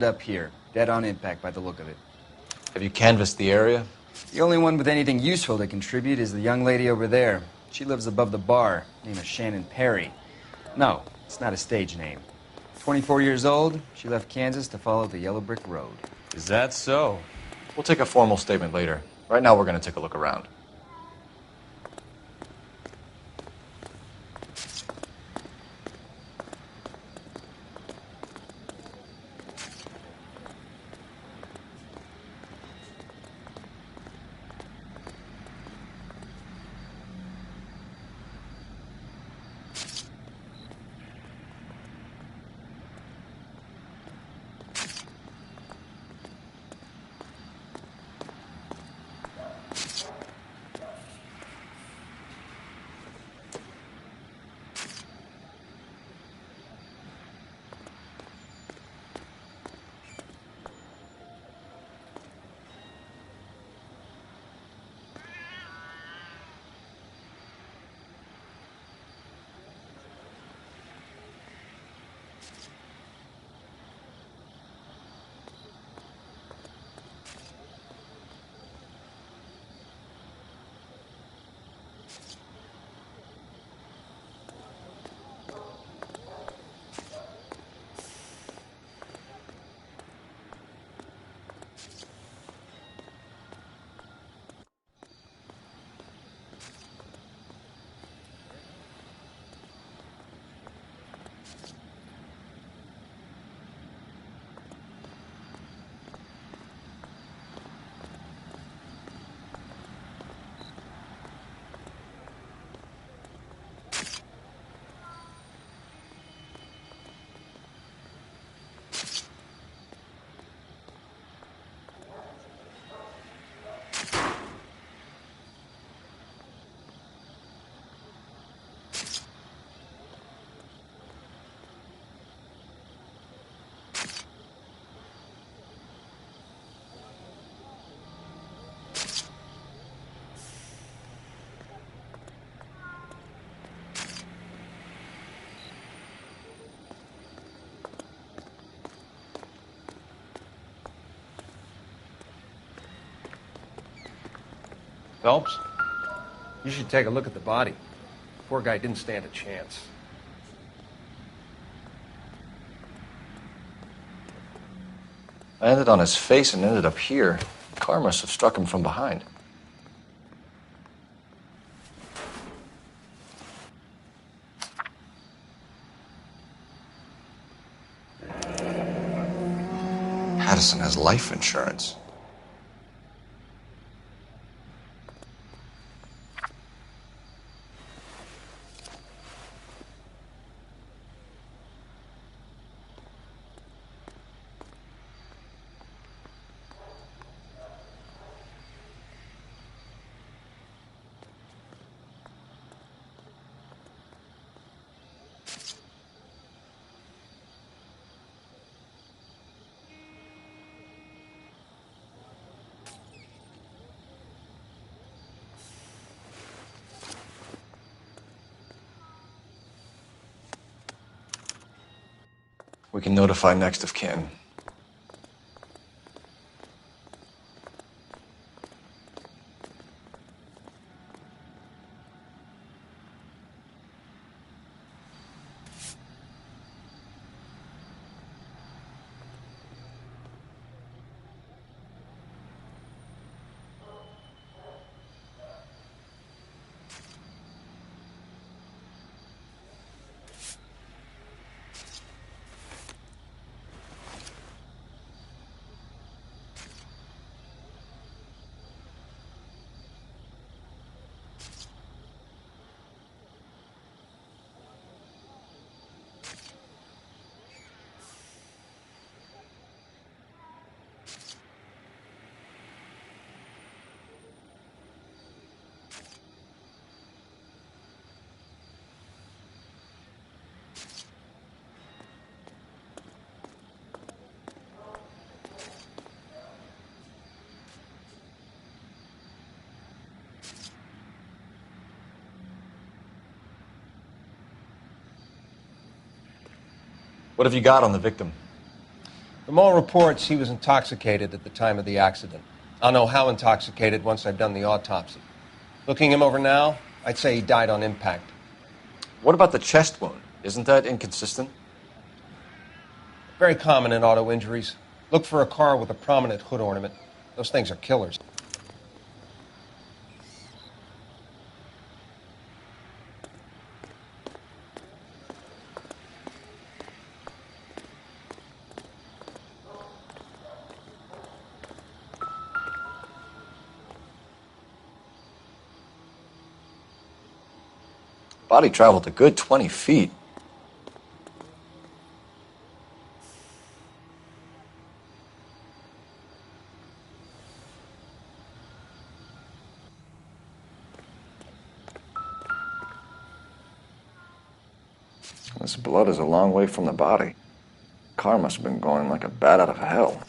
up here. Dead on impact by the look of it. Have you canvassed the area? The only one with anything useful to contribute is the young lady over there. She lives above the bar. Name is Shannon Perry. No, it's not a stage name. 24 years old, she left Kansas to follow the yellow brick road. Is that so? We'll take a formal statement later. Right now, we're going to take a look around. Phelps, you should take a look at the body. Poor guy didn't stand a chance. Landed on his face and ended up here. The car must have struck him from behind. Addison has life insurance. We can notify next of kin. What have you got on the victim? From all reports, he was intoxicated at the time of the accident. I'll know how intoxicated once I've done the autopsy. Looking him over now, I'd say he died on impact. What about the chest wound? Isn't that inconsistent? Very common in auto injuries. Look for a car with a prominent hood ornament. Those things are killers. Body traveled a good 20 feet. This blood is a long way from the body. Car must have been going like a bat out of hell.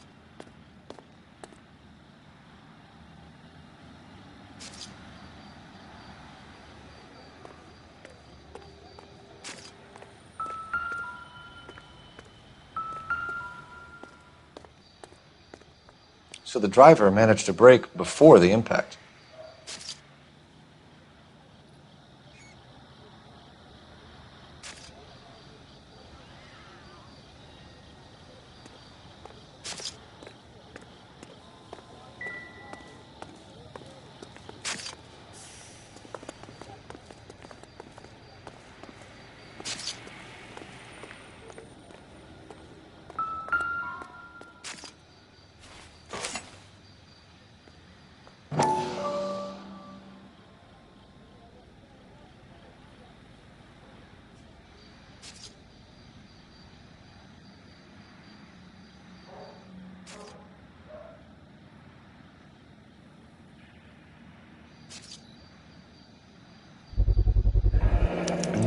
So the driver managed to brake before the impact.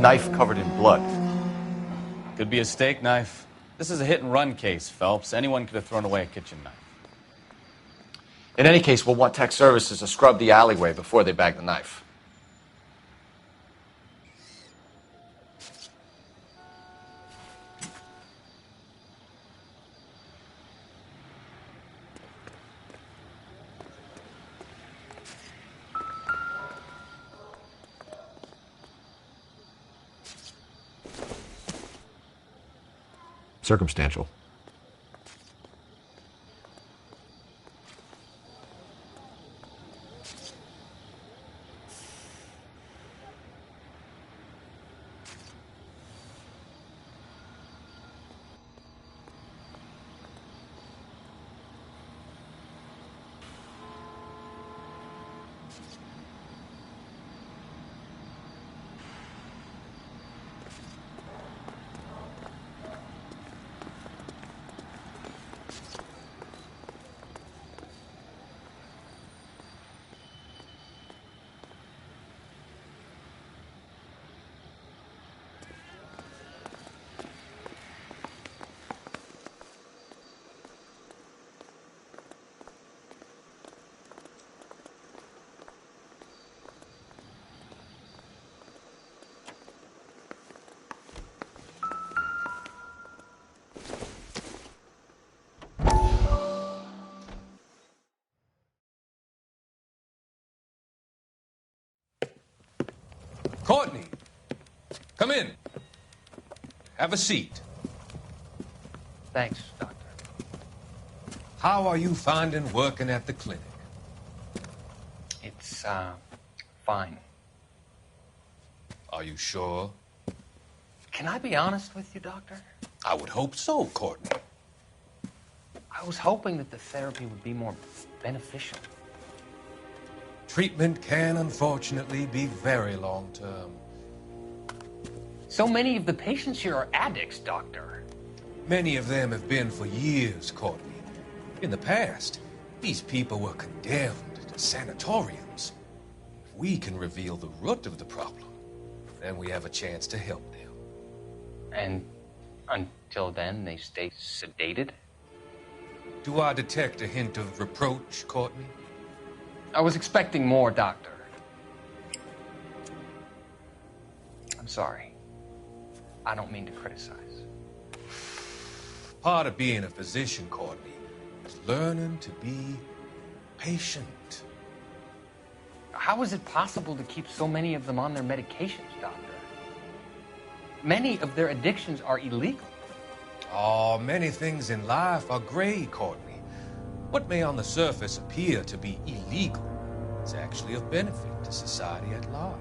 Knife covered in blood. Could be a steak knife. This is a hit-and-run case, Phelps. Anyone could have thrown away a kitchen knife. In any case, we'll want tech services to scrub the alleyway before they bag the knife. Circumstantial. Courtney, come in. Have a seat. Thanks, Doctor. How are you finding working at the clinic? It's, fine. Are you sure? Can I be honest with you, Doctor? I would hope so, Courtney. I was hoping that the therapy would be more beneficial. Treatment can, unfortunately, be very long-term. So many of the patients here are addicts, Doctor. Many of them have been for years, Courtney. In the past, these people were condemned to sanatoriums. If we can reveal the root of the problem, then we have a chance to help them. And until then, they stay sedated? Do I detect a hint of reproach, Courtney? I was expecting more, Doctor. I'm sorry. I don't mean to criticize. Part of being a physician, Courtney, is learning to be patient. How is it possible to keep so many of them on their medications, Doctor? Many of their addictions are illegal. Oh, many things in life are gray, Courtney. What may on the surface appear to be illegal is actually of benefit to society at large.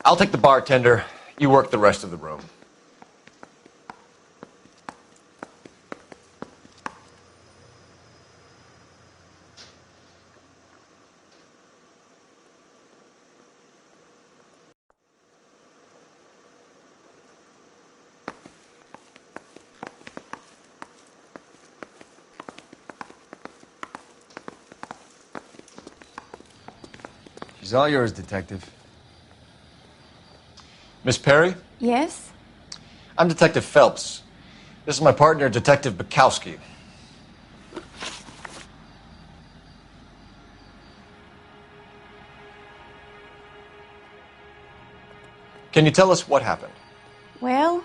I'll take the bartender. You work the rest of the room. She's all yours, Detective. Miss Perry? Yes? I'm Detective Phelps. This is my partner, Detective Bukowski. Can you tell us what happened? Well,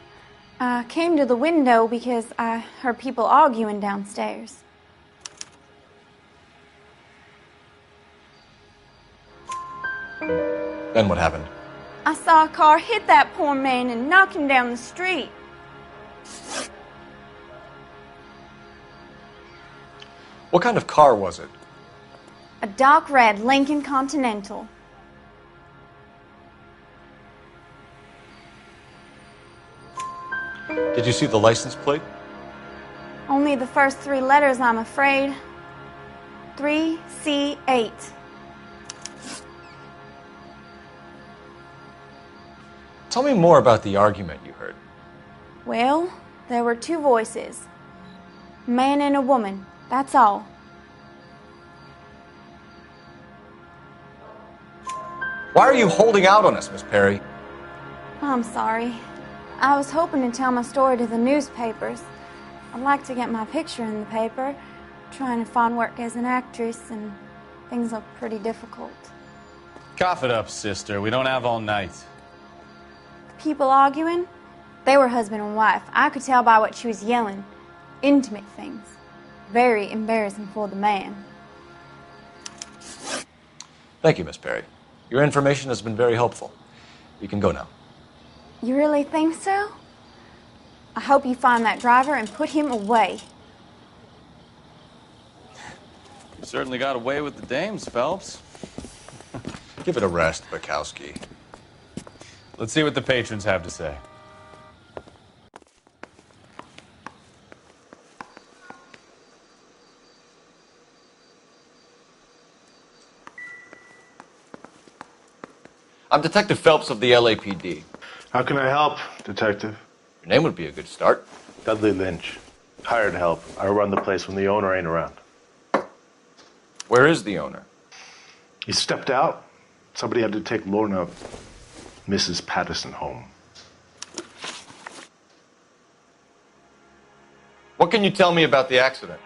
I came to the window because I heard people arguing downstairs. Then what happened? I saw a car hit that poor man and knock him down the street. What kind of car was it? A dark red Lincoln Continental. Did you see the license plate? Only the first three letters, I'm afraid. 3C8. Tell me more about the argument you heard. Well, there were two voices. A man and a woman, that's all. Why are you holding out on us, Miss Perry? I'm sorry. I was hoping to tell my story to the newspapers. I'd like to get my picture in the paper. Trying to find work as an actress, and things look pretty difficult. Cough it up, sister. We don't have all night. People arguing? They were husband and wife. I could tell by what she was yelling. Intimate things. Very embarrassing for the man. Thank you, Miss Perry. Your information has been very helpful. You can go now. You really think so? I hope you find that driver and put him away. You certainly got away with the dames, Phelps. Give it a rest, Bukowski. Let's see what the patrons have to say. I'm Detective Phelps of the LAPD. How can I help, Detective? Your name would be a good start. Dudley Lynch. Hired help. I run the place when the owner ain't around. Where is the owner? He stepped out. Somebody had to take Lorna, Mrs. Patterson, home. What can you tell me about the accident?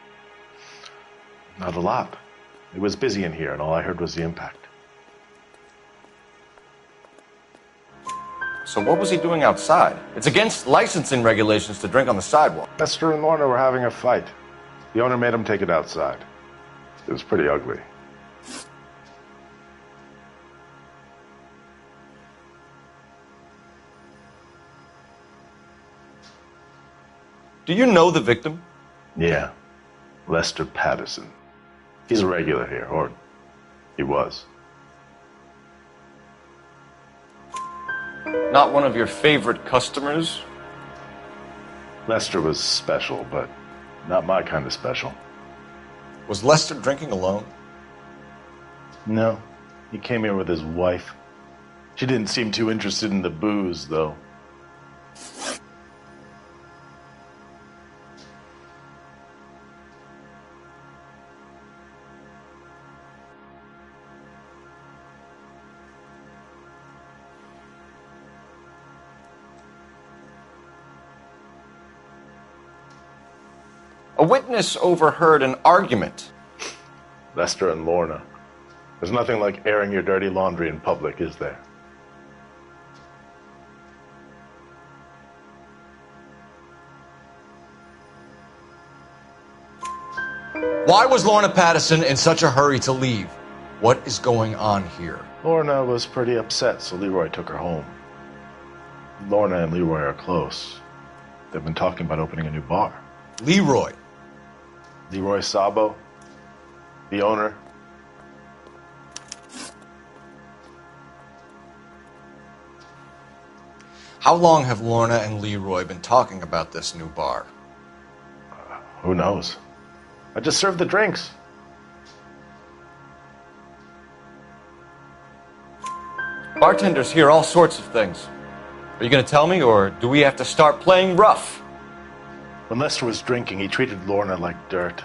Not a lot. It was busy in here, and all I heard was the impact. So what was he doing outside? It's against licensing regulations to drink on the sidewalk. Lester and Lorna were having a fight. The owner made him take it outside. It was pretty ugly. Do you know the victim? Yeah. Lester Patterson. He's a regular here, or he was. Not one of your favorite customers? Lester was special, but not my kind of special. Was Lester drinking alone? No. He came here with his wife. She didn't seem too interested in the booze, though. A witness overheard an argument. Lester and Lorna. There's nothing like airing your dirty laundry in public, is there? Why was Lorna Patterson in such a hurry to leave? What is going on here? Lorna was pretty upset, so Leroy took her home. Lorna and Leroy are close. They've been talking about opening a new bar. Leroy. Leroy Sabo, the owner. How long have Lorna and Leroy been talking about this new bar? Who knows? I just served the drinks. Bartenders hear all sorts of things. Are you going to tell me, or do we have to start playing rough? When Lester was drinking, he treated Lorna like dirt.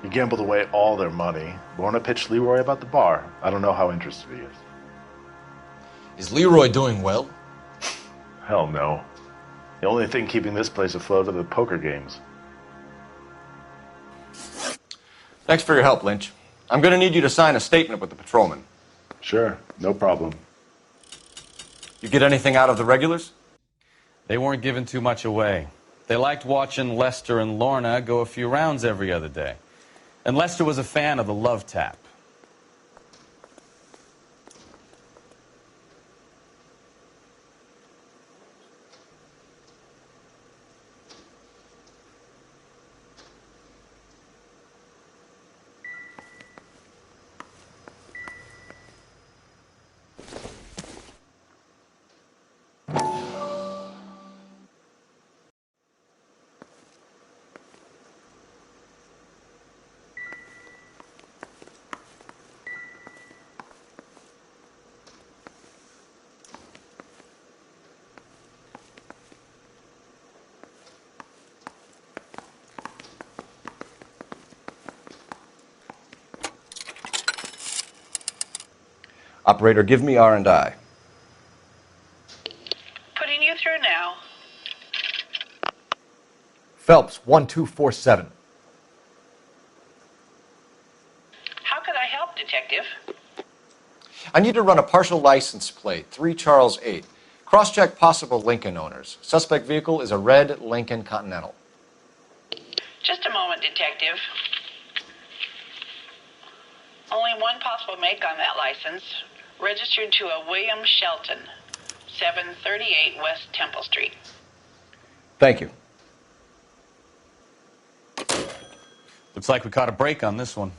He gambled away all their money. Lorna pitched Leroy about the bar. I don't know how interested he is. Is Leroy doing well? Hell no. The only thing keeping this place afloat are the poker games. Thanks for your help, Lynch. I'm going to need you to sign a statement with the patrolman. Sure, no problem. You get anything out of the regulars? They weren't giving too much away. They liked watching Lester and Lorna go a few rounds every other day. And Lester was a fan of the love tap. Operator, give me R&I. Putting you through now. Phelps, 1247. How could I help, Detective? I need to run a partial license plate, 3 Charles 8. Cross-check possible Lincoln owners. Suspect vehicle is a red Lincoln Continental. Just a moment, Detective. Only one possible make on that license. Registered to a William Shelton, 738 West Temple Street. Thank you. Looks like we caught a break on this one.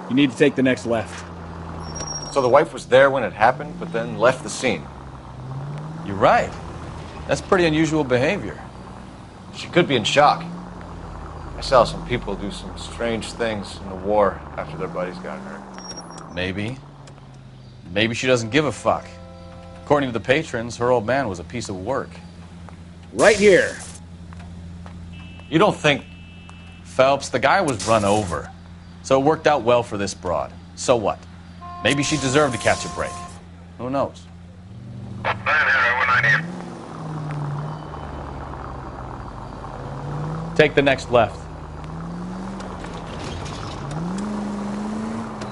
You need to take the next left. So the wife was there when it happened, but then left the scene. You're right. That's pretty unusual behavior. She could be in shock. I saw some people do some strange things in the war after their buddies got hurt. Maybe. Maybe she doesn't give a fuck. According to the patrons, her old man was a piece of work. Right here. You don't think... Phelps, the guy was run over. So it worked out well for this broad. So what? Maybe she deserved to catch a break. Who knows? Take the next left.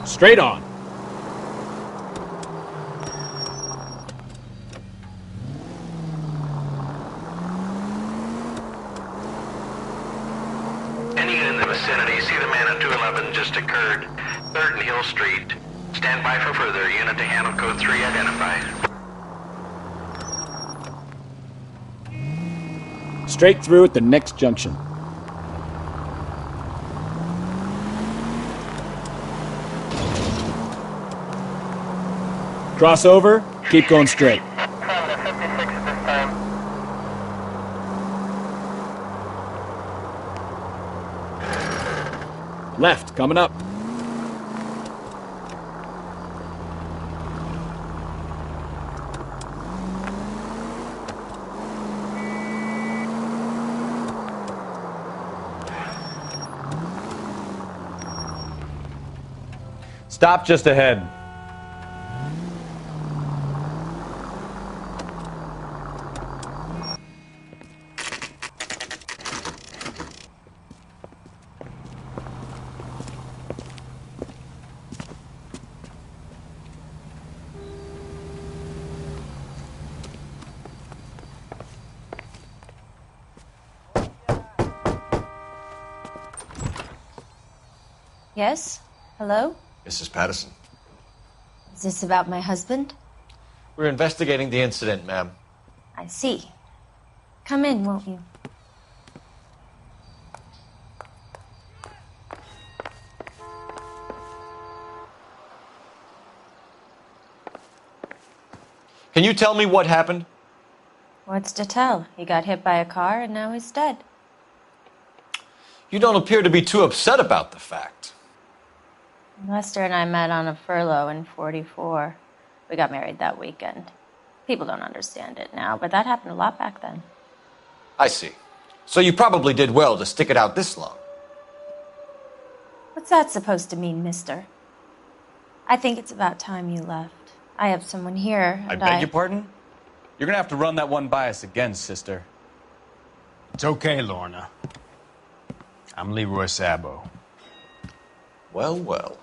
Straight on. Any in the vicinity, see the man at 211 just occurred. 3rd and Hill Street. Stand by for further. Unit to handle code 3 identified. Straight through at the next junction. Crossover, keep going straight. Left, coming up. Stop just ahead. Yes? Hello? Mrs. Patterson. Is this about my husband? We're investigating the incident, ma'am. I see. Come in, won't you? Can you tell me what happened? What's to tell? He got hit by a car and now he's dead. You don't appear to be too upset about the fact. Lester and I met on a furlough in '44. We got married that weekend. People don't understand it now, but that happened a lot back then. I see. So you probably did well to stick it out this long. What's that supposed to mean, mister? I think it's about time you left. I have someone here, I and beg your pardon? You're gonna have to run that one by us again, sister. It's okay, Lorna. I'm Leroy Sabo. Well, well.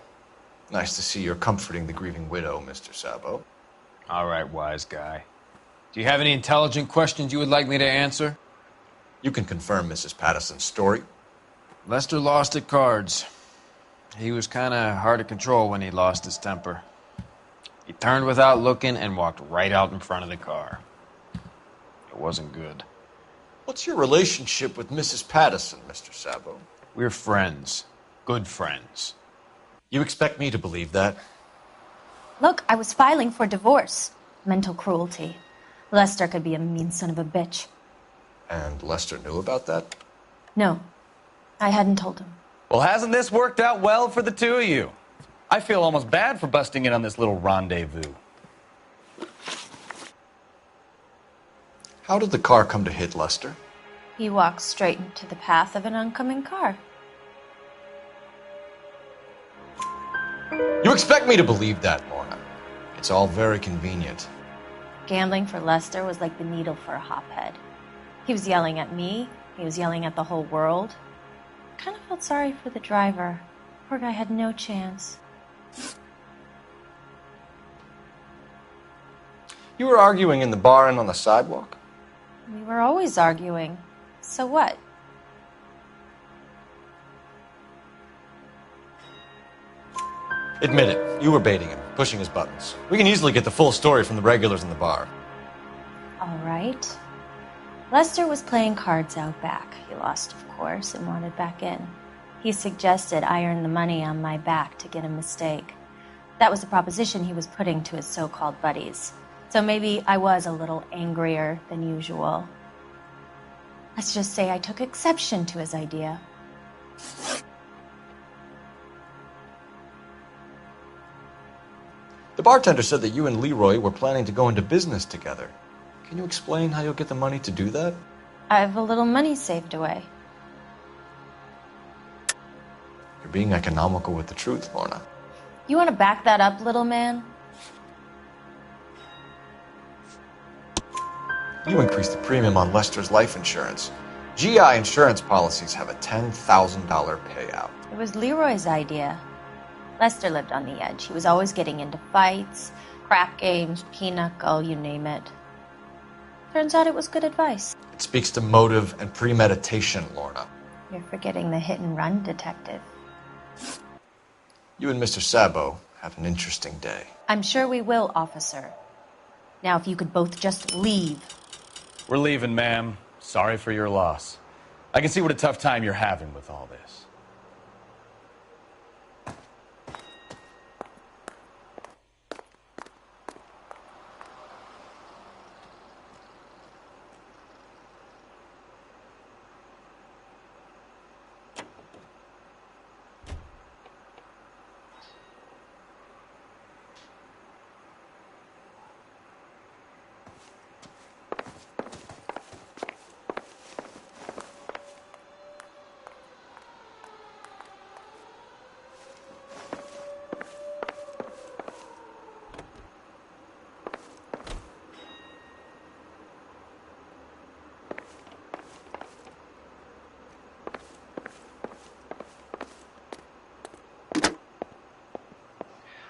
Nice to see you're comforting the grieving widow, Mr. Sabo. All right, wise guy. Do you have any intelligent questions you would like me to answer? You can confirm Mrs. Patterson's story. Lester lost at cards. He was kind of hard to control when he lost his temper. He turned without looking and walked right out in front of the car. It wasn't good. What's your relationship with Mrs. Patterson, Mr. Sabo? We're friends. Good friends. You expect me to believe that? Look, I was filing for divorce. Mental cruelty. Lester could be a mean son of a bitch. And Lester knew about that? No, I hadn't told him. Well, hasn't this worked out well for the two of you? I feel almost bad for busting in on this little rendezvous. How did the car come to hit Lester? He walked straight into the path of an oncoming car. You expect me to believe that, Lorna? It's all very convenient. Gambling for Lester was like the needle for a hophead. He was yelling at me. He was yelling at the whole world. I kind of felt sorry for the driver. Poor guy had no chance. You were arguing in the bar and on the sidewalk? We were always arguing. So what? Admit it, you were baiting him, pushing his buttons. We can easily get the full story from the regulars in the bar. All right. Lester was playing cards out back. He lost, of course, and wanted back in. He suggested I earn the money on my back to get a mistake. That was the proposition he was putting to his so-called buddies. So maybe I was a little angrier than usual. Let's just say I took exception to his idea. The bartender said that you and Leroy were planning to go into business together. Can you explain how you'll get the money to do that? I have a little money saved away. You're being economical with the truth, Lorna. You want to back that up, little man? You increased the premium on Lester's life insurance. GI insurance policies have a $10,000 payout. It was Leroy's idea. Lester lived on the edge. He was always getting into fights, crap games, pinochle, you name it. Turns out it was good advice. It speaks to motive and premeditation, Lorna. You're forgetting the hit-and-run detective. You and Mr. Sabo have an interesting day. I'm sure we will, officer. Now, if you could both just leave. We're leaving, ma'am. Sorry for your loss. I can see what a tough time you're having with all this.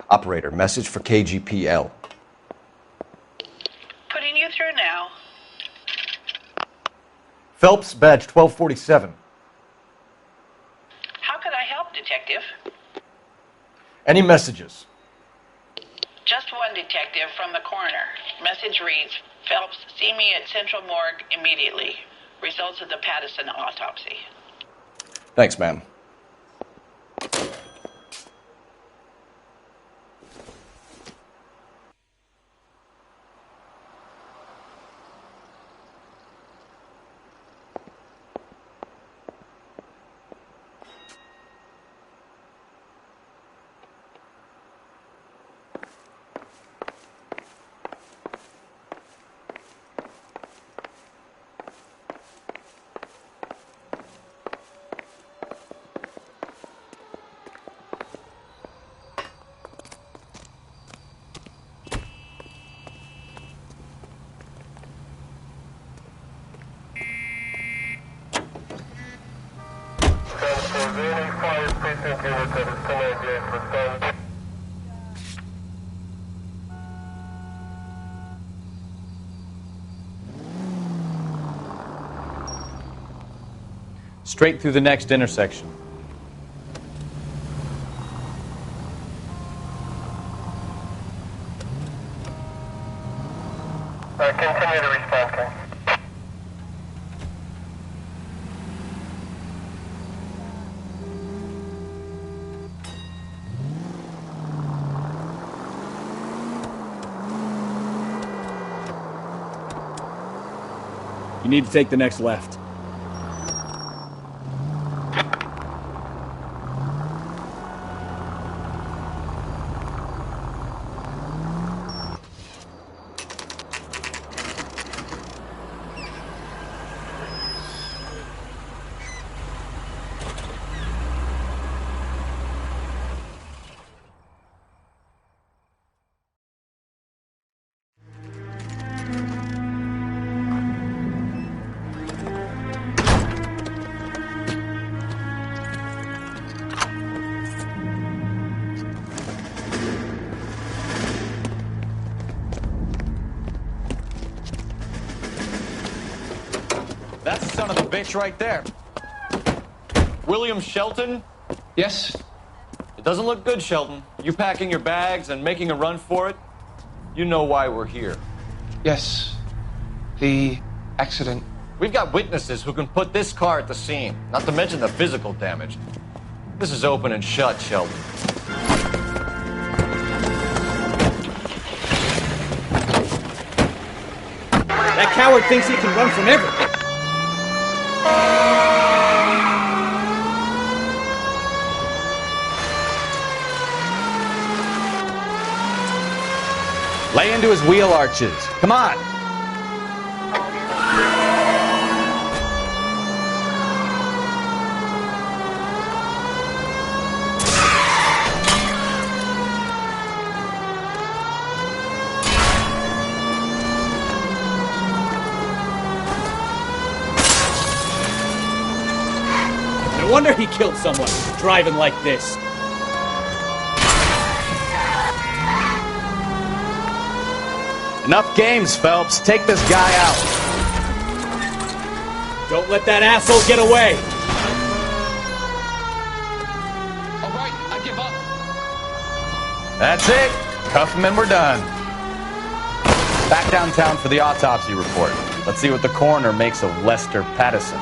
Operator, message for KGPL. Putting you through now. Phelps, badge 1247. How could I help, Detective? Any messages? Just one detective from the coroner. Message reads, Phelps, see me at Central Morgue immediately. Results of the Pattison autopsy. Thanks, ma'am. Straight through the next intersection. Continue to respond, King. You need to take the next left. That's the son of a bitch right there. William Shelton? Yes? It doesn't look good, Shelton. You packing your bags and making a run for it? You know why we're here. Yes. The accident. We've got witnesses who can put this car at the scene, not to mention the physical damage. This is open and shut, Shelton. That coward thinks he can run from everything. Lay into his wheel arches. Come on. No wonder he killed someone, driving like this. Enough games, Phelps. Take this guy out. Don't let that asshole get away. All right, I give up. That's it. Cuff him and we're done. Back downtown for the autopsy report. Let's see what the coroner makes of Lester Patterson.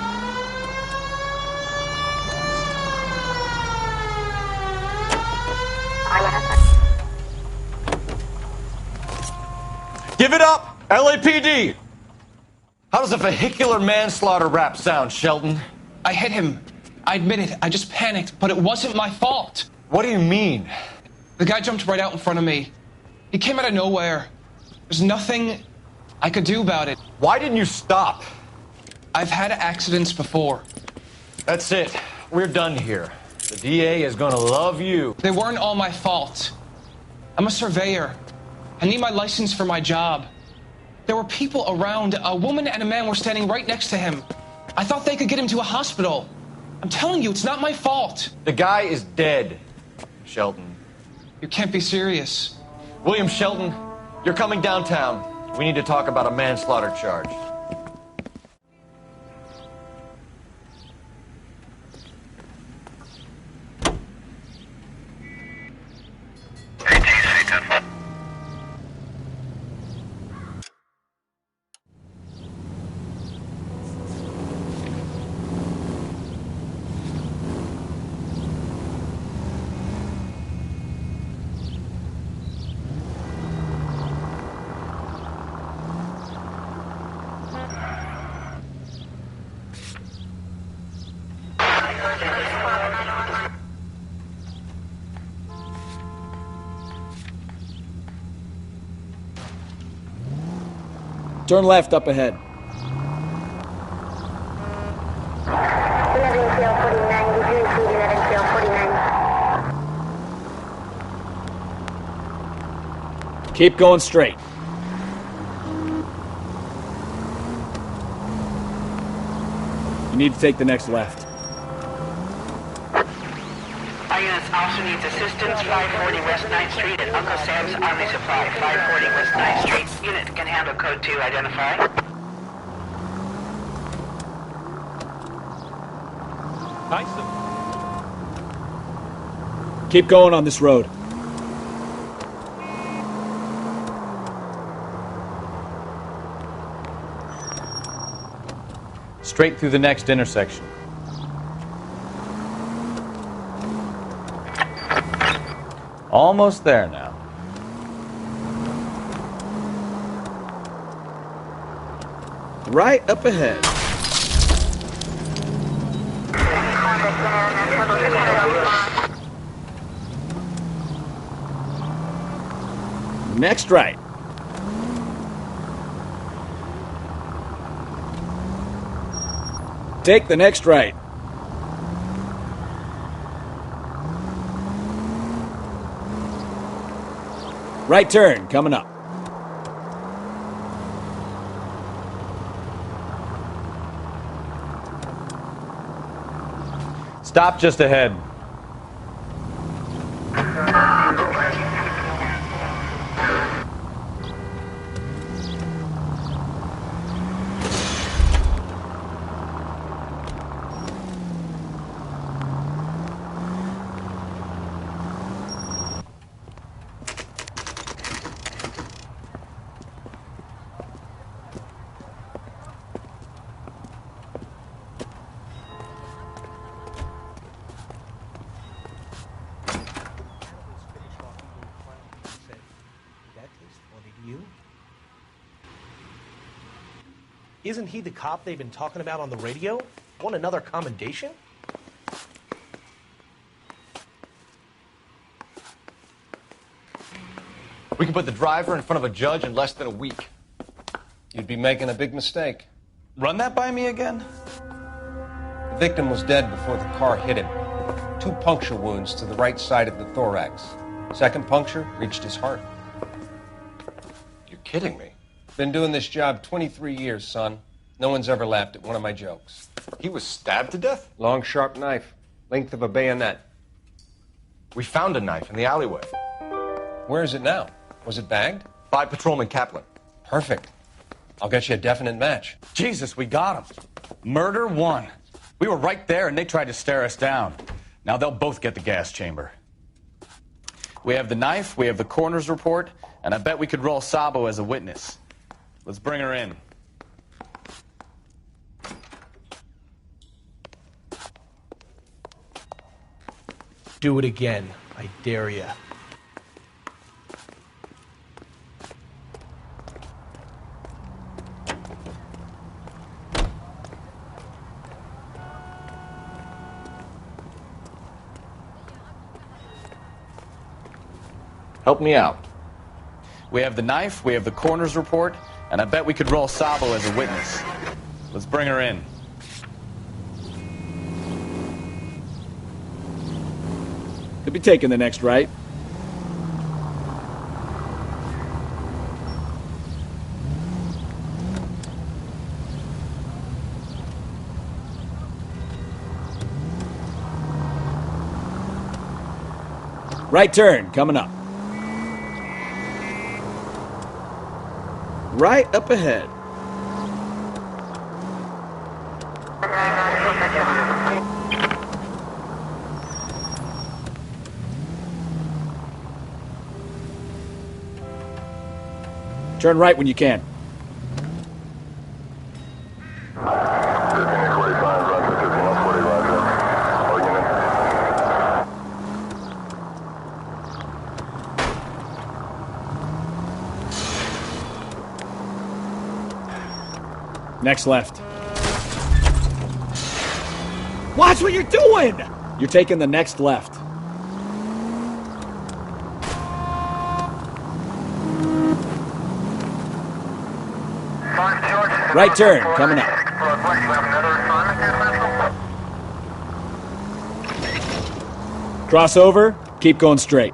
Give it up, LAPD! How does a vehicular manslaughter rap sound, Shelton? I hit him. I admit it. I just panicked, but it wasn't my fault. What do you mean? The guy jumped right out in front of me. He came out of nowhere. There's nothing I could do about it. Why didn't you stop? I've had accidents before. That's it. We're done here. The DA is gonna love you. They weren't all my fault. I'm a surveyor. I need my license for my job. There were people around. A woman and a man were standing right next to him. I thought they could get him to a hospital. I'm telling you, it's not my fault. The guy is dead, Shelton. You can't be serious. William Shelton, you're coming downtown. We need to talk about a manslaughter charge. Turn left up ahead. Keep going straight. You need to take the next left. Our units also needs assistance. 540 West 9th Street at Uncle Sam's Army Supply. 540 West 9th Street. Unit can handle code 2. Identify. Keep going on this road. Straight through the next intersection. Almost there now. Right up ahead. Next right. Take the next right. Right turn, coming up. Stop just ahead. Isn't he the cop they've been talking about on the radio? Want another commendation? We can put the driver in front of a judge in less than a week. You'd be making a big mistake. Run that by me again? The victim was dead before the car hit him. 2 puncture wounds to the right side of the thorax. Second puncture reached his heart. You're kidding me. Been doing this job 23 years, son. No one's ever laughed at one of my jokes. He was stabbed to death? Long, sharp knife. Length of a bayonet. We found a knife in the alleyway. Where is it now? Was it bagged? By Patrolman Kaplan. Perfect. I'll get you a definite match. Jesus, we got him. Murder 1. We were right there and they tried to stare us down. Now they'll both get the gas chamber. We have the knife, we have the coroner's report, and I bet we could roll Sabo as a witness. Let's bring her in. Do it again. I dare ya. Help me out. We have the knife, we have the coroner's report, and I bet we could roll Sabo as a witness. Let's bring her in. Could be taking the next right. Right turn, coming up. Right up ahead. Turn right when you can. Next left. Watch what you're doing! You're taking the next left. Right turn, coming up. Cross over, keep going straight.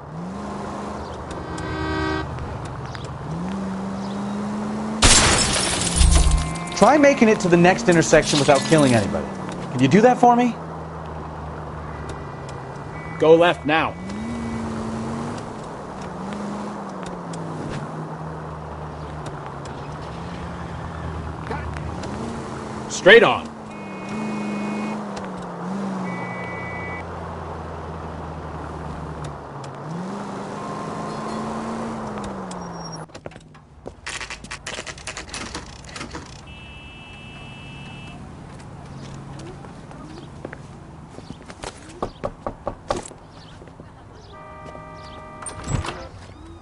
Try making it to the next intersection without killing anybody. Can you do that for me? Go left now. Straight on.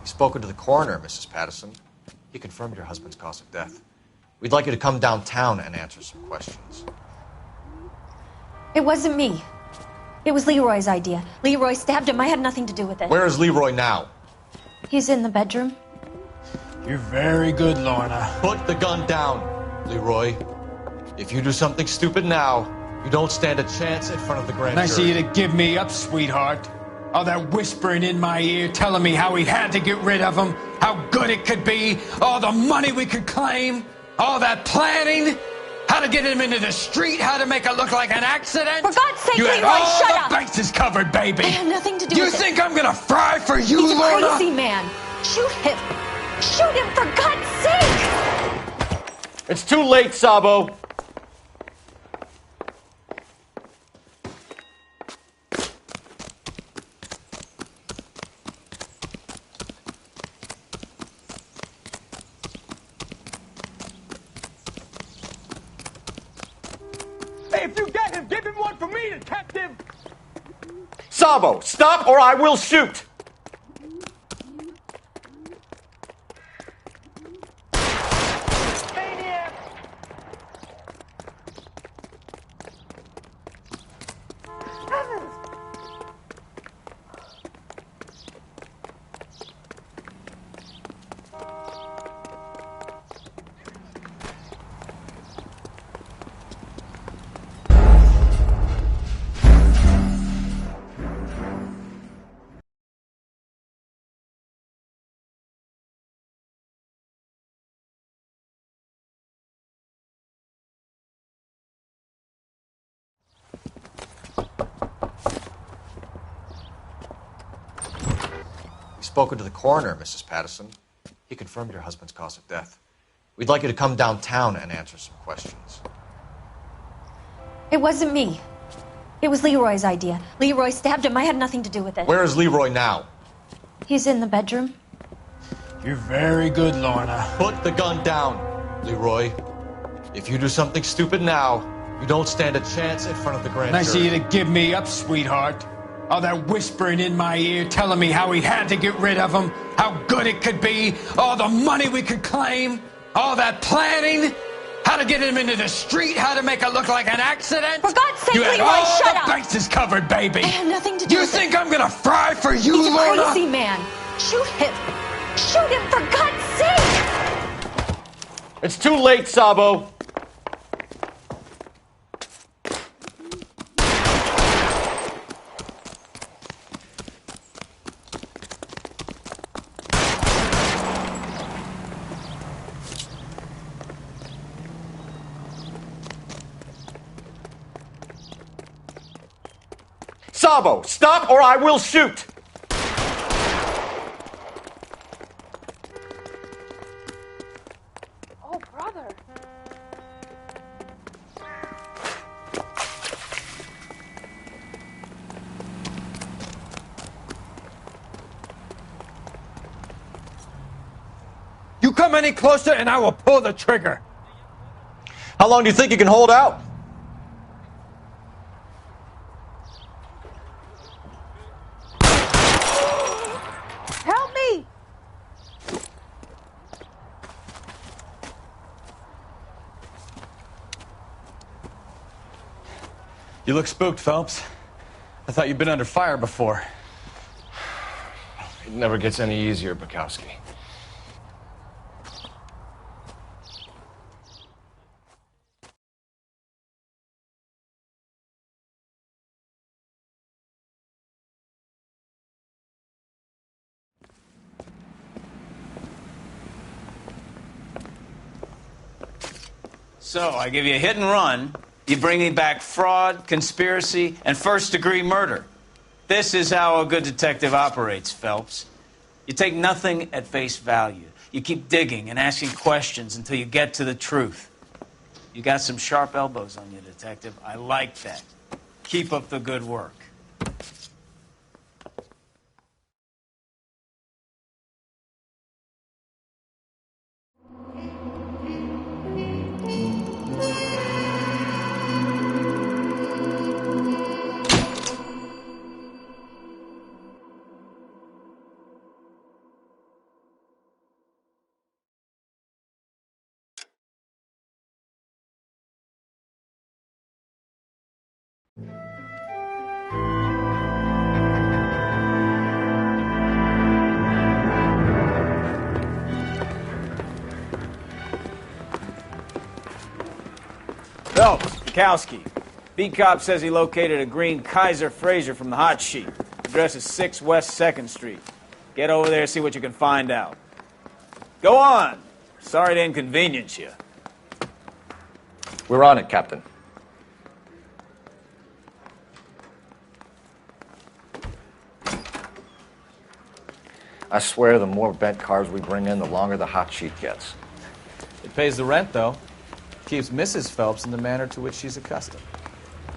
Spoken to the coroner, Mrs. Patterson. He confirmed your husband's cause of death. We'd like you to come downtown and answer some questions. It wasn't me. It was Leroy's idea. Leroy stabbed him. I had nothing to do with it. Where is Leroy now? He's in the bedroom. You're very good, Lorna. Put the gun down, Leroy. If you do something stupid now, you don't stand a chance in front of the grand Nice of jury. you to give me up, sweetheart. All that whispering in my ear, telling me how we had to get rid of him, how good it could be, all the money we could claim, all that planning, how to get him into the street, how to make it look like an accident. For God's sake, you had Leroy, all shut the up! bases covered, baby. I had nothing to do You with it. think I'm gonna fry for you, He's a Lorna? crazy man. Shoot him. Shoot him, for God's sake! It's too late, Sabo. Hey, if you get him, give him one for me, detective! Sabo, stop or I will shoot! spoken to the coroner, Mrs. Patterson. He confirmed your husband's cause of death. We'd like you to come downtown and answer some questions. It wasn't me. It was Leroy's idea. Leroy stabbed him. I had nothing to do with it. Where is Leroy now? He's in the bedroom. You're very good, Lorna. Put the gun down, Leroy. If you do something stupid now, you don't stand a chance in front of the grand jury. Nice of you to give me up, sweetheart. All that whispering in my ear telling me how we had to get rid of him, how good it could be, all the money we could claim, all that planning, how to get him into the street, how to make it look like an accident. For God's sake, you had Leroy, all shut the up! bases covered, baby. I had nothing to do You with think it. I'm gonna fry for you, He's a Lorna? crazy man. Shoot him. Shoot him, for God's sake! It's too late, Sabo. Sabo, stop or I will shoot! Oh, brother. You come any closer and I will pull the trigger. How long do you think you can hold out? Help me! You look spooked, Phelps. I thought you'd been under fire before. It never gets any easier, Bukowski. So, I give you a hit and run. You bring me back fraud, conspiracy, and first-degree murder. This is how a good detective operates, Phelps. You take nothing at face value. You keep digging and asking questions until you get to the truth. You got some sharp elbows on you, detective. I like that. Keep up the good work. Phelps, Bukowski. Beat cop says he located a green Kaiser Fraser from the hot sheet. Address is 6 West 2nd Street. Get over there, see what you can find out. Go on. Sorry to inconvenience you. We're on it, Captain. I swear the more bent cars we bring in, the longer the hot sheet gets. It pays the rent, though. Keeps Mrs. Phelps in the manner to which she's accustomed.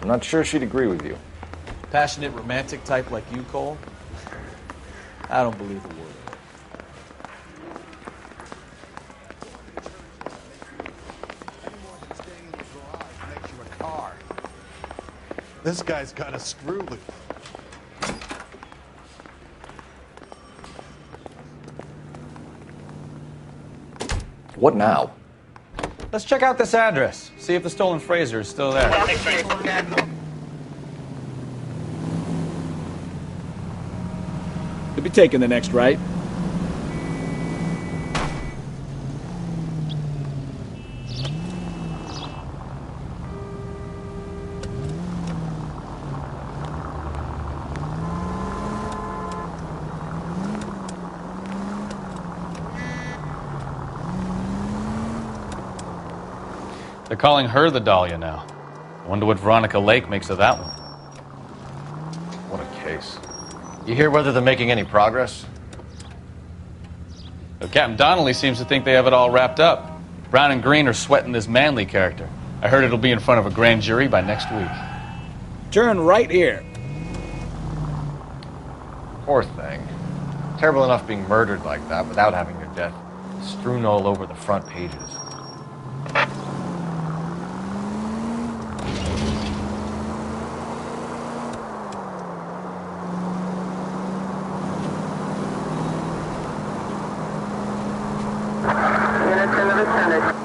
I'm not sure she'd agree with you. Passionate, romantic type like you, Cole? I don't believe a word. This guy's got a screw loose. What now? Let's check out this address. See if the stolen Fraser is still there. Could be taking the next right. They're calling her the Dahlia now. I wonder what Veronica Lake makes of that one. What a case. You hear whether they're making any progress? But Captain Donnelly seems to think they have it all wrapped up. Brown and Green are sweating this Manley character. I heard it'll be in front of a grand jury by next week. Turn right here. Poor thing. Terrible enough being murdered like that without having your death strewn all over the front pages. Units in the vicinity.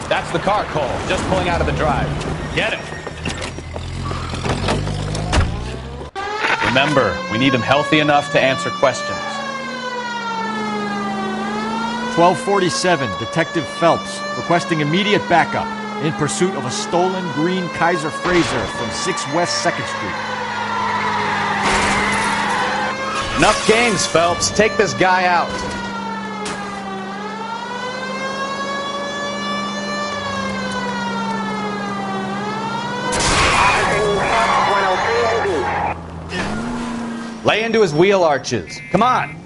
That's the car, Cole. Just pulling out of the drive. Get him. Remember, we need him healthy enough to answer questions. 1247, Detective Phelps, requesting immediate backup in pursuit of a stolen green Kaiser Frazer from 6 West 2nd Street. Enough games, Phelps. Take this guy out. Lay into his wheel arches. Come on.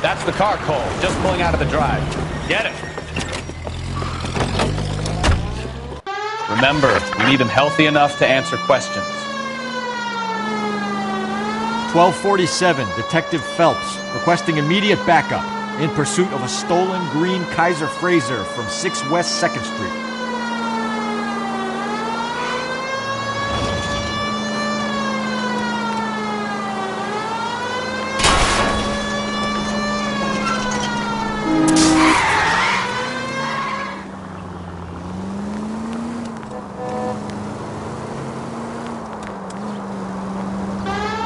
That's the car, Cole. Just pulling out of the drive. Get him. Remember, we need him healthy enough to answer questions. 1247, Detective Phelps, requesting immediate backup in pursuit of a stolen green Kaiser Frazer from 6 West 2nd Street.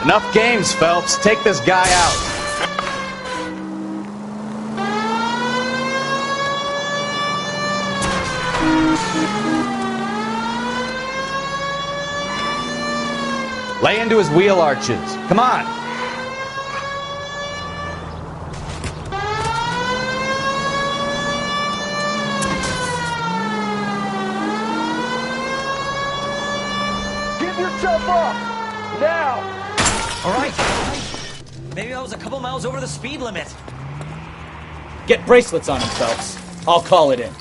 Enough games, Phelps. Take this guy out. Lay into his wheel arches. Come on. Give yourself up! Now! All right. Maybe I was a couple miles over the speed limit. Get bracelets on him, Phelps. I'll call it in.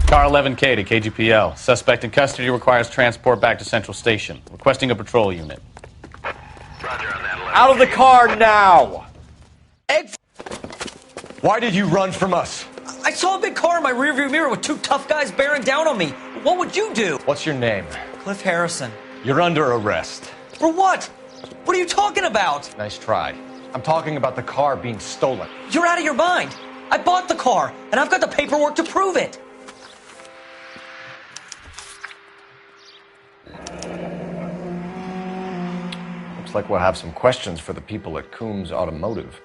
Car 11K to KGPL. Suspect in custody requires transport back to Central Station. Requesting a patrol unit. Out of the car now! Why did you run from us? I saw a big car in my rearview mirror with two tough guys bearing down on me. What would you do? What's your name? Cliff Harrison. You're under arrest. For what? What are you talking about? Nice try. I'm talking about the car being stolen. You're out of your mind. I bought the car, and I've got the paperwork to prove it. Looks like we'll have some questions for the people at Coombs Automotive.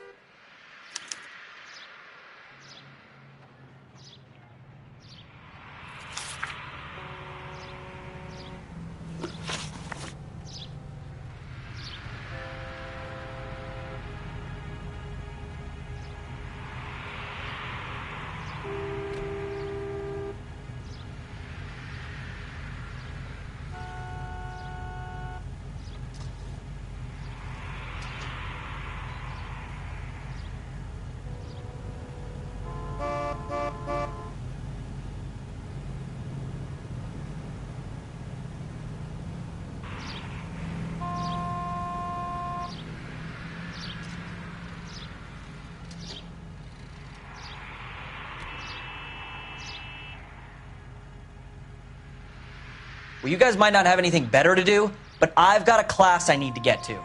Well, you guys might not have anything better to do, but I've got a class I need to get to.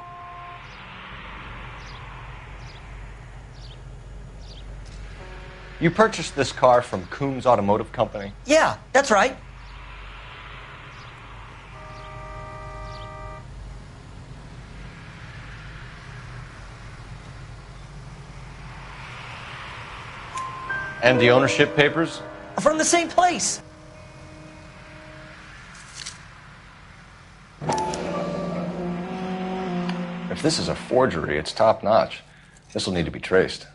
You purchased this car from Coombs Automotive Company? Yeah, that's right. And the ownership papers? From the same place. If this is a forgery, it's top-notch. This will need to be traced.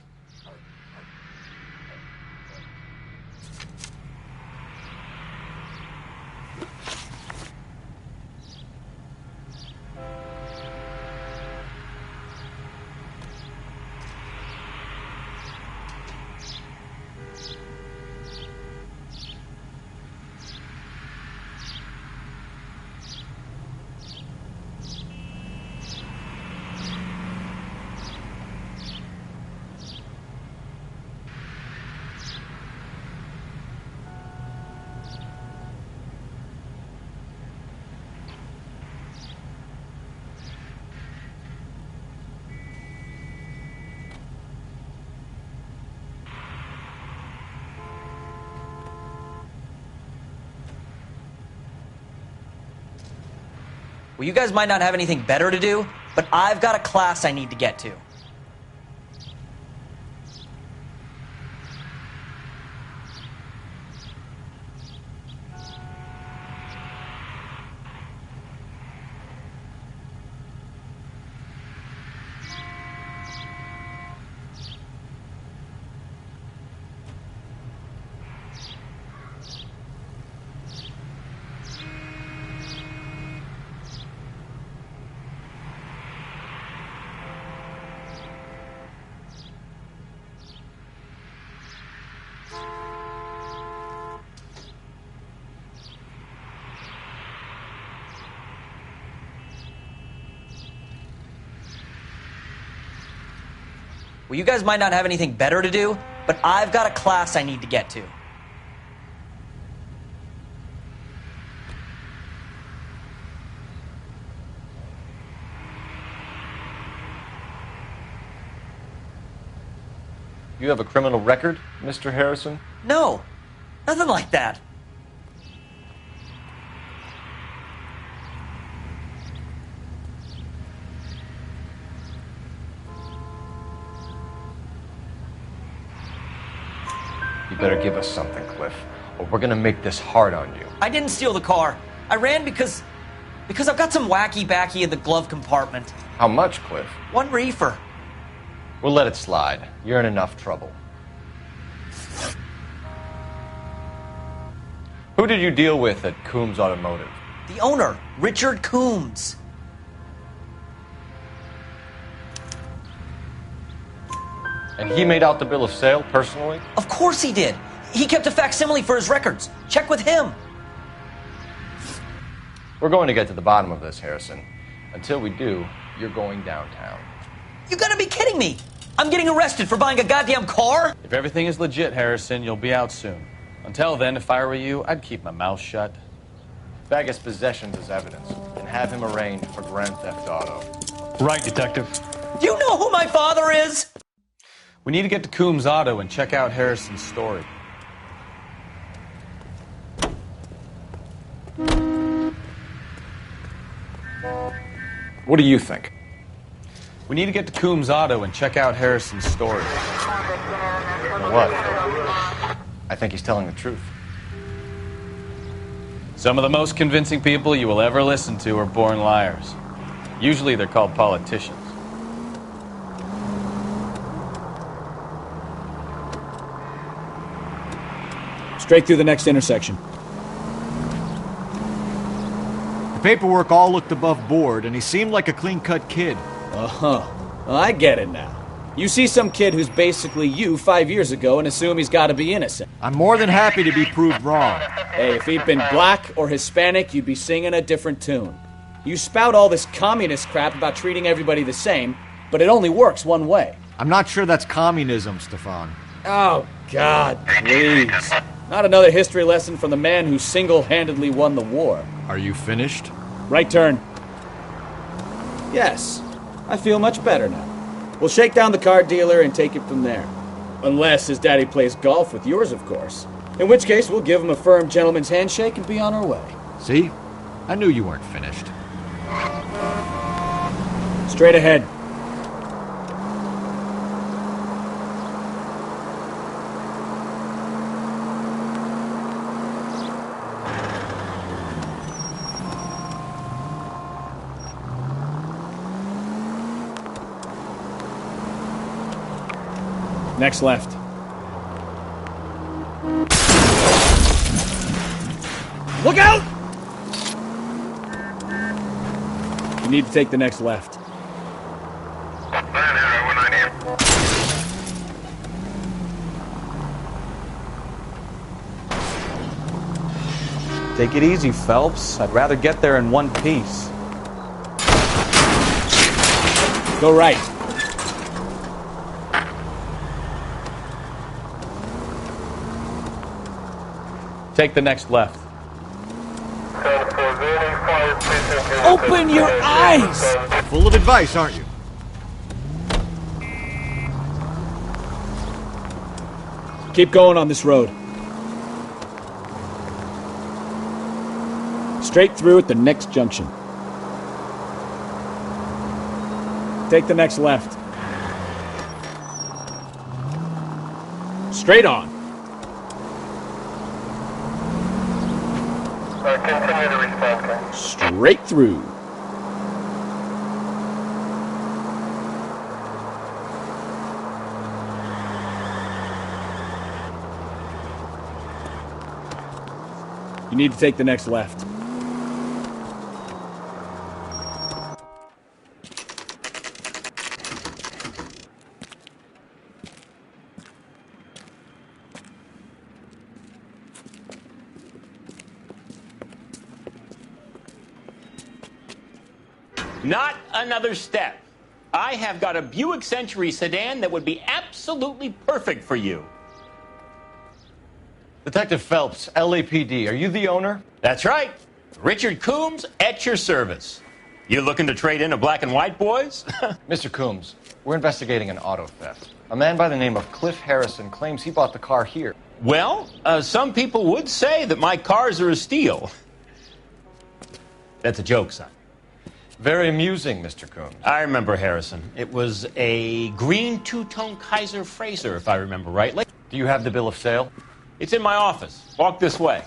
Well, you guys might not have anything better to do, but I've got a class I need to get to. Well, you guys might not have anything better to do, but I've got a class I need to get to. You have a criminal record, Mr. Harrison? No, nothing like that. You better give us something, Cliff, or we're gonna make this hard on you. I didn't steal the car. I ran because I've got some wacky backy in the glove compartment. How much, Cliff? 1 reefer. We'll let it slide. You're in enough trouble. Who did you deal with at Coombs Automotive? The owner, Richard Coombs. And he made out the bill of sale personally? Of course he did. He kept a facsimile for his records. Check with him. We're going to get to the bottom of this, Harrison. Until we do, you're going downtown. You gotta be kidding me! I'm getting arrested for buying a goddamn car? If everything is legit, Harrison, you'll be out soon. Until then, if I were you, I'd keep my mouth shut. Bag his possessions as evidence and have him arraigned for grand theft auto. Right, Detective. Do you know who my father is? We need to get to Coombs Auto and check out Harrison's story. What do you think? We need to get to Coombs Auto and check out Harrison's story. You know what? I think he's telling the truth. Some of the most convincing people you will ever listen to are born liars. Usually they're called politicians. Straight through the next intersection. The paperwork all looked above board, and he seemed like a clean-cut kid. Uh-huh. Well, I get it now. You see some kid who's basically you 5 years ago and assume he's got to be innocent. I'm more than happy to be proved wrong. Hey, if he'd been black or Hispanic, you'd be singing a different tune. You spout all this communist crap about treating everybody the same, but it only works one way. I'm not sure that's communism, Stefan. Oh, God, please. Not another history lesson from the man who single-handedly won the war. Are you finished? Right turn. Yes, I feel much better now. We'll shake down the car dealer and take it from there. Unless his daddy plays golf with yours, of course. In which case, we'll give him a firm gentleman's handshake and be on our way. See? I knew you weren't finished. Straight ahead. Next left. Look out! You need to take the next left. Take it easy, Phelps. I'd rather get there in one piece. Go right. Take the next left. Open your eyes! Full of advice, aren't you? Keep going on this road. Straight through at the next junction. Take the next left. Straight on. Continue to respond. Straight through. You need to take the next left. Not another step. I have got a Buick Century sedan that would be absolutely perfect for you. Detective Phelps, LAPD, are you the owner? That's right. Richard Coombs at your service. You looking to trade in a black and white, boys? Mr. Coombs, we're investigating an auto theft. A man by the name of Cliff Harrison claims he bought the car here. Well, some people would say that my cars are a steal. That's a joke, son. Very amusing, Mr. Coombs. I remember Harrison. It was a green two-tone Kaiser Frazer, if I remember rightly. Do you have the bill of sale? It's in my office. Walk this way.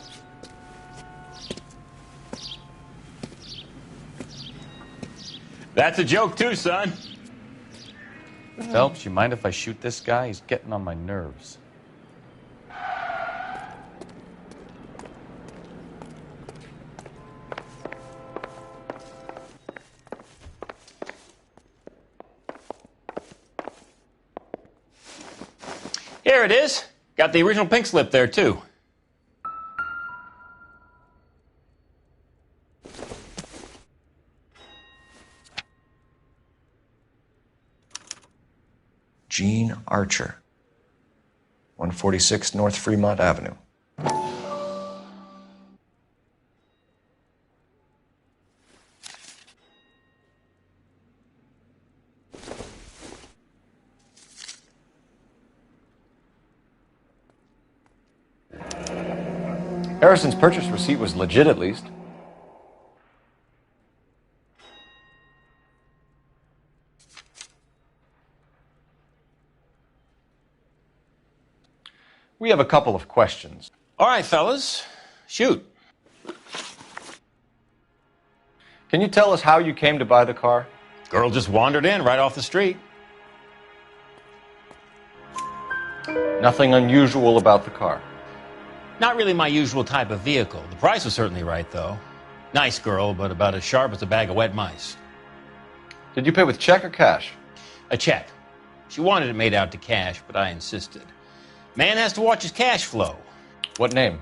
That's a joke too, son. Phelps, you mind if I shoot this guy? He's getting on my nerves. Here it is. Got the original pink slip there, too. Gene Archer, 146 North Fremont Avenue. Harrison's purchase receipt was legit, at least. We have a couple of questions. All right, fellas. Shoot. Can you tell us how you came to buy the car? Girl just wandered in right off the street. Nothing unusual about the car. Not really my usual type of vehicle. The price was certainly right, though. Nice girl, but about as sharp as a bag of wet mice. Did you pay with check or cash? A check. She wanted it made out to cash, but I insisted. Man has to watch his cash flow. What name?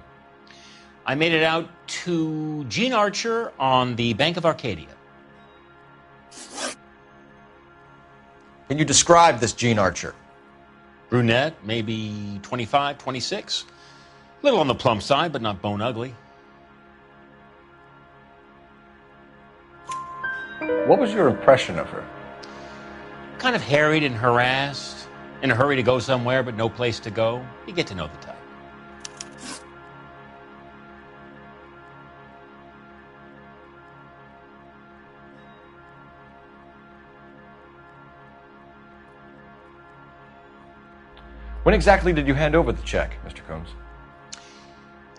I made it out to Gene Archer on the Bank of Arcadia. Can you describe this Gene Archer? Brunette, maybe 25, 26. Little on the plump side, but not bone ugly. What was your impression of her? Kind of harried and harassed, in a hurry to go somewhere, but no place to go. You get to know the type. When exactly did you hand over the check, Mr. Combs?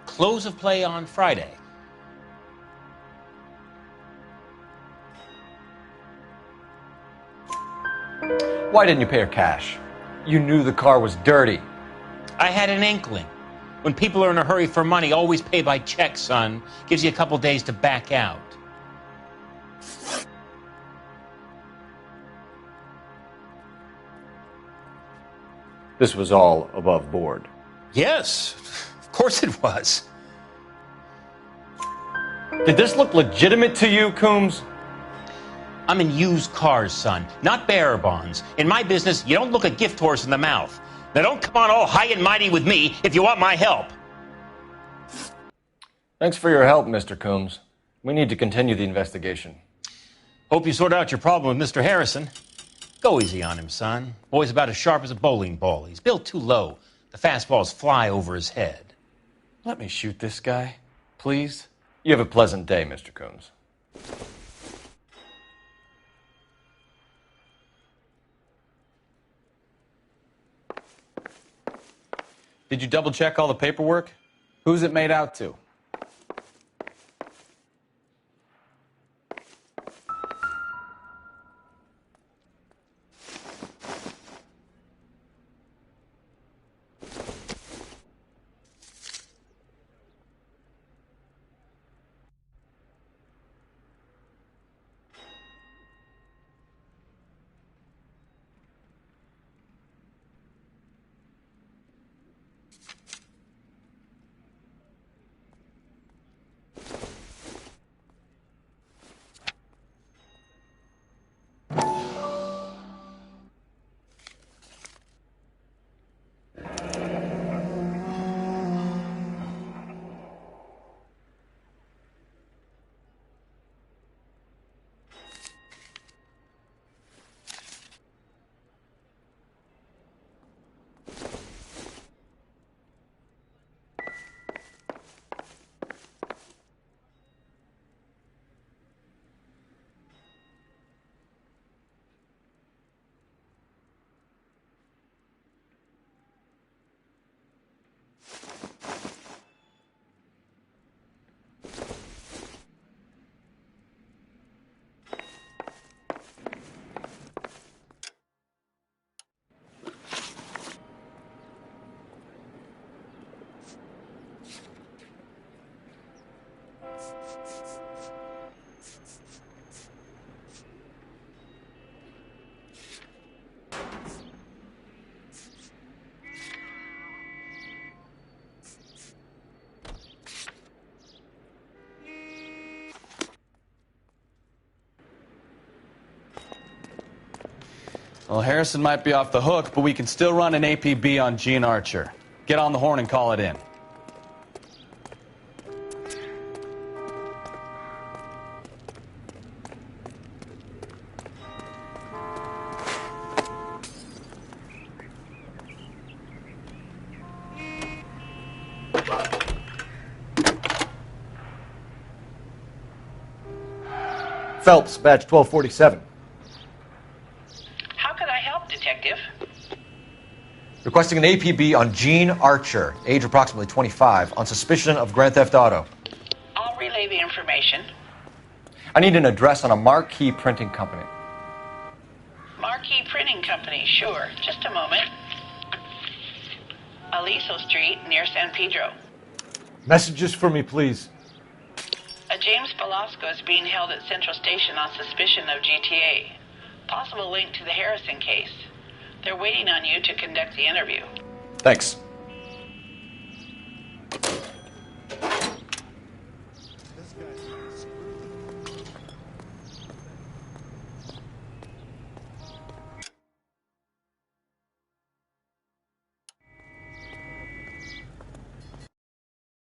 Close of play on Friday. Why didn't you pay her cash? You knew the car was dirty. I had an inkling. When people are in a hurry for money, always pay by check, son. Gives you a couple days to back out. This was all above board. Yes, of course it was. Did this look legitimate to you, Coombs? I'm in used cars, son, not bearer bonds. In my business, you don't look a gift horse in the mouth. Now don't come on all high and mighty with me if you want my help. Thanks for your help, Mr. Coombs. We need to continue the investigation. Hope you sort out your problem with Mr. Harrison. Go easy on him, son. Boy's about as sharp as a bowling ball. He's built too low. The fastballs fly over his head. Let me shoot this guy, please. You have a pleasant day, Mr. Coombs. Did you double check all the paperwork? Who's it made out to? Well, Harrison might be off the hook, but we can still run an APB on Gene Archer. Get on the horn and call it in. Phelps, badge 1247. How could I help, Detective? Requesting an APB on Gene Archer, age approximately 25, on suspicion of grand theft auto. I'll relay the information. I need an address on a Marquee Printing Company. Marquee Printing Company, sure. Just a moment. Aliso Street, near San Pedro. Messages for me, please. A James Velasco is being held at Central Station on suspicion of GTA. Possible link to the Harrison case. They're waiting on you to conduct the interview. Thanks.